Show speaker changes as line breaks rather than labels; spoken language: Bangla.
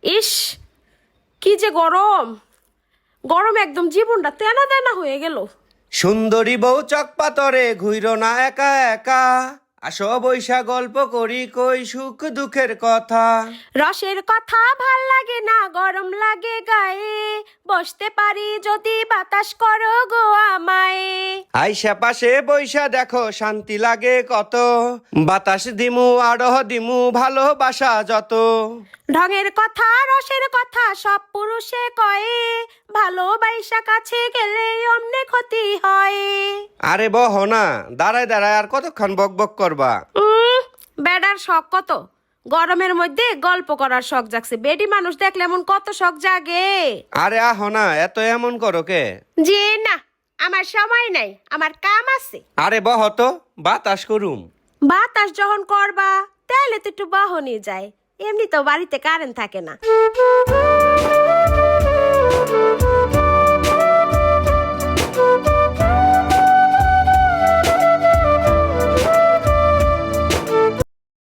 ইস, কি যে গরম! গরম একদম জীবনটা তেনা তেনা হয়ে গেল।
সুন্দরী বউ চকপাতরে ঘুইর না একা একা, আসো বৈশা গল্প করি কই সুখ দুঃখের কথা।
রসের কথা ভাল লাগে না, গরম লাগে গায়ে, বসতে পারি যদি বাতাস করো গো আমায়।
আইসা পাশে বৈশা দেখো শান্তি লাগে কত, বাতাস দিমু আরহ দিমু ভালোবাসা যত।
ঢঙের কথা রসের কথা সব পুরুষে কয়ে, ভালোবাসা কাছে গেলে অমনে ক্ষতি হয়।
আরে বহ না, দাঁড়ায় দাঁড়ায় আর কতক্ষণ বক বক করবা।
বেডার শখ কত! গরমের মধ্যে গল্প করার শখ জাগছে। বেডি মানুষ দেখলে এমন কত শখ জাগে।
আরে আহ না, এত এমন করো কে?
জি না, আমার সময় নাই, আমার কাম আছে।
আরে বহ তো, বাতাস করুম।
বাতাস যখন করবা তাহলে তো একটু বহনই যায়, এমনি তো বাড়িতে কারেন্ট থাকে না।